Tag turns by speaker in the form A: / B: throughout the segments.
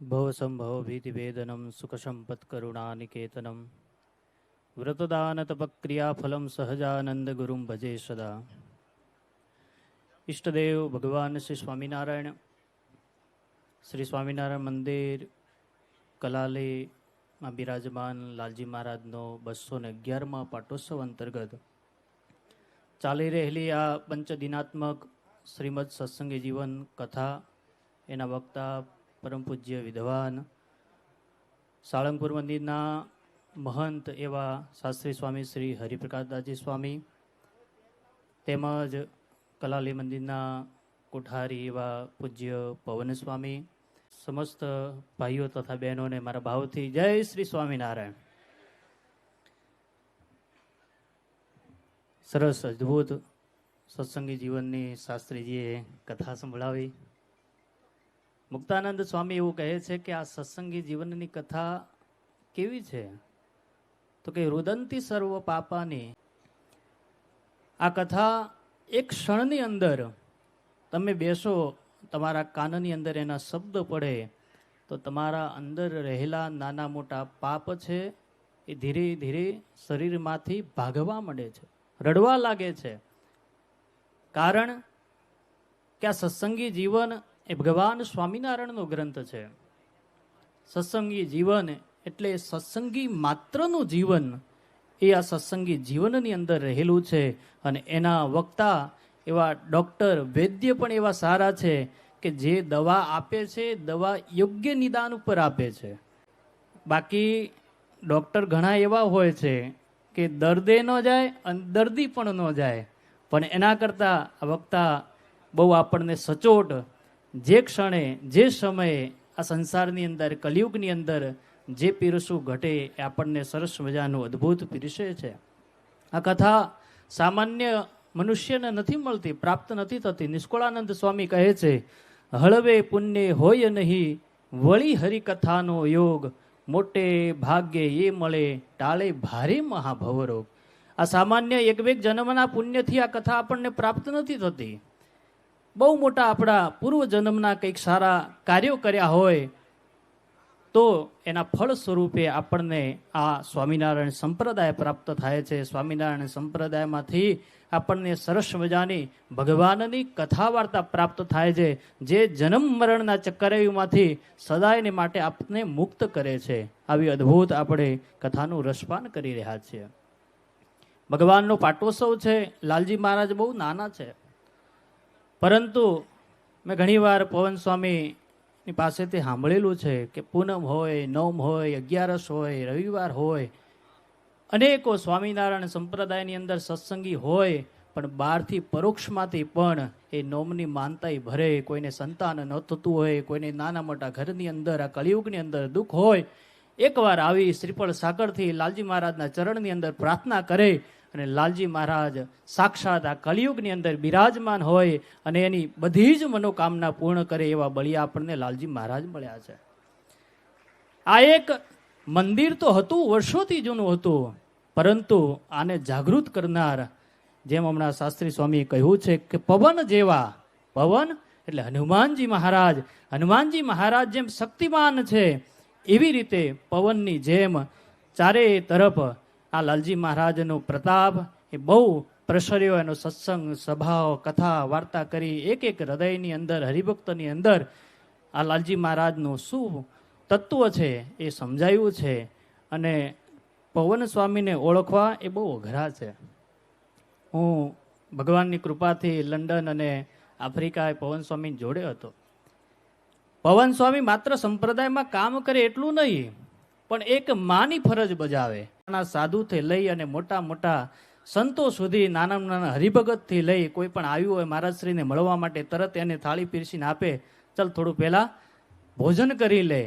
A: ભવસંભવ ભીતિભેદનમ સુખસંપત્કરુણાનિકેતનમ વ્રતદાનતપક્રિયાફલમ સહજાનંદ ગુરુમ ભજે સદા. ઈષ્ટદેવ ભગવાન શ્રી સ્વામિનારાયણ, શ્રી સ્વામિનારાયણ મંદિર કલાલીમાં બિરાજમાન લાલજી મહારાજનો 211મા પાટોત્સવ અંતર્ગત ચાલી રહેલી આ પંચદિનાત્મક શ્રીમદ સત્સંગી જીવન કથા, એના વક્તા પરમ પૂજ્ય વિદ્વાન સાળંગપુર મંદિરના મહંત એવા શાસ્ત્રી સ્વામી શ્રી હરિપ્રકાશદાસજી સ્વામી, તેમજ કલાલી મંદિરના કોઠારી એવા પૂજ્ય પવન સ્વામી, સમસ્ત ભાઈઓ તથા બહેનોને મારા ભાવથી જય શ્રી સ્વામિનારાયણ. સરસ અદ્ભુત સત્સંગી જીવનની શાસ્ત્રીજીએ કથા સંભળાવી. મુક્તાનંદ સ્વામી એવું કહે છે કે આ સત્સંગી જીવનની કથા કેવી છે, તો કે રુદંતી સર્વ પાપાની. આ કથા એક ક્ષણની અંદર તમે બેસો, તમારા કાનની અંદર એના શબ્દ પડે તો તમારા અંદર રહેલા નાના મોટા પાપ છે એ ધીરે ધીરે શરીરમાંથી ભાગવા માંડે છે, રડવા લાગે છે. કારણ કે આ સત્સંગી જીવન એ ભગવાન સ્વામિનારાયણનો ગ્રંથ છે. સત્સંગી જીવન એટલે સત્સંગી માત્રનું જીવન એ આ સત્સંગી જીવનની અંદર રહેલું છે. અને એના વક્તા એવા ડૉક્ટર વૈદ્ય પણ એવા સારા છે કે જે દવા આપે છે, દવા યોગ્ય નિદાન ઉપર આપે છે. બાકી ડૉક્ટર ઘણા એવા હોય છે કે દર્દે ન જાય અને દર્દી પણ ન જાય. પણ એના કરતાં આ વક્તા બહુ આપણને સચોટ જે ક્ષણે જે સમયે આ સંસારની અંદર કલિયુગની અંદર જે પીરસવું ઘટે એ આપણને સરસ મજાનું અદ્ભુત પીરસે છે. આ કથા સામાન્ય મનુષ્યને નથી મળતી, પ્રાપ્ત નથી થતી. નિષ્કુળાનંદ સ્વામી કહે છે, હળવે પુણ્ય હોય નહીં વળી હરિકથાનો યોગ, મોટે ભાગ્યે એ મળે ટાળે ભારે મહાભવરોગ. આ સામાન્ય એક બે જન્મના પુણ્યથી આ કથા આપણને પ્રાપ્ત નથી થતી. બહુ મોટા આપણા પૂર્વ જન્મના કંઈક સારા કાર્યો કર્યા હોય તો એના ફળ સ્વરૂપે આપણને આ સ્વામિનારાયણ સંપ્રદાય પ્રાપ્ત થાય છે. સ્વામિનારાયણ સંપ્રદાયમાંથી આપણને સરસ મજાની ભગવાનની કથા વાર્તા પ્રાપ્ત થાય છે, જે જન્મ મરણના ચક્કરવ્યૂહમાંથી સદાયને માટે આપને મુક્ત કરે છે. આવી અદ્ભુત આપણે કથાનું રસપાન કરી રહ્યા છીએ. ભગવાનનો પાટોત્સવ છે. લાલજી મહારાજ બહુ નાના છે, પરંતુ મેં ઘણીવાર પવન સ્વામીની પાસેથી સાંભળેલું છે કે પૂનમ હોય, નોમ હોય, 11 હોય, રવિવાર હોય, અનેકો સ્વામિનારાયણ સંપ્રદાયની અંદર સત્સંગી હોય, પણ બહારથી પરોક્ષમાંથી પણ એ નોમની માનતાઈ ભરે. કોઈને સંતાન ન થતું હોય, કોઈને નાના મોટા ઘરની અંદર આ કળિયુગની અંદર દુઃખ હોય, એકવાર આવી શ્રીફળ સાકરથી લાલજી મહારાજના ચરણની અંદર પ્રાર્થના કરે અને લાલજી મહારાજ સાક્ષાત આ કલિયુગની અંદર બિરાજમાન હોય અને એની બધી જ મનોકામના પૂર્ણ કરે એવા બળિયા આપણને લાલજી મહારાજ મળ્યા છે. આ એક મંદિર તો હતું, વર્ષોથી જૂનું હતું, પરંતુ આને જાગૃત કરનાર, જેમ હમણાં શાસ્ત્રી સ્વામીએ કહ્યું છે કે પવન જેવા, પવન એટલે હનુમાનજી મહારાજ, હનુમાનજી મહારાજ જેમ શક્તિમાન છે એવી રીતે પવનની જેમ ચારે તરફ આ લાલજી મહારાજનો પ્રતાપ એ બહુ પ્રસર્યો. એનો સત્સંગ, સભાઓ, કથા, વાર્તા કરી એક એક હૃદયની અંદર, હરિભક્તની અંદર આ લાલજી મહારાજનું શું તત્વ છે એ સમજાયું છે. અને પવન સ્વામીને ઓળખવા એ બહુ અઘરા છે. હું ભગવાનની કૃપાથી લંડન અને આફ્રિકા પવન સ્વામી જોડે હતો. પવન સ્વામી માત્ર સંપ્રદાયમાં કામ કરે એટલું નહીં, પણ એક માની ફરજ બજાવે. નાના સાધુથી લઈ અને મોટા મોટા સંતો સુધી, નાના નાના હરિભગતથી લઈ કોઈ પણ આવ્યું હોય મહારાજશ્રીને મળવા માટે, તરત એને થાળી પીરસીને આપે, ચલ થોડું પહેલાં ભોજન કરી લે.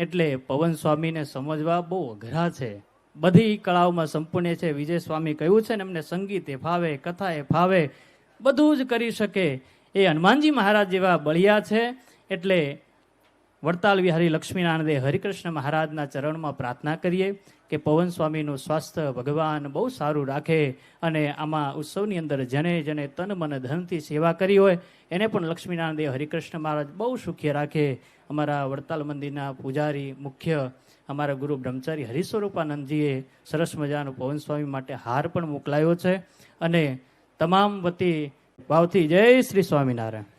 A: એટલે પવન સ્વામીને સમજવા બહુ અઘરા છે. બધી કળાઓમાં સંપૂર્ણ છે. વિજય સ્વામી કહ્યું છે ને, એમને સંગીત એ ફાવે, કથા એ ફાવે, બધું જ કરી શકે. એ હનુમાનજી મહારાજ જેવા બળિયા છે. એટલે વડતાલ વિહારી લક્ષ્મીનારાયણ હરિકૃષ્ણ મહારાજના ચરણમાં પ્રાર્થના કરીએ કે પવન સ્વામીનું સ્વાસ્થ્ય ભગવાન બહુ સારું રાખે અને આમાં ઉત્સવની અંદર જેને જેને તન મન ધનથી સેવા કરી હોય એને પણ લક્ષ્મીનારાયણ હરિકૃષ્ણ મહારાજ બહુ સુખી રાખે. અમારા વડતાલ મંદિરના પૂજારી મુખ્ય અમારા ગુરુ બ્રહ્મચારી હરિસ્વરૂપાનંદજીએ સરસ મજાનો પવન સ્વામી માટે હાર પણ મોકલાયો છે અને તમામ વતી ભાવથી જય શ્રી સ્વામિનારાયણ.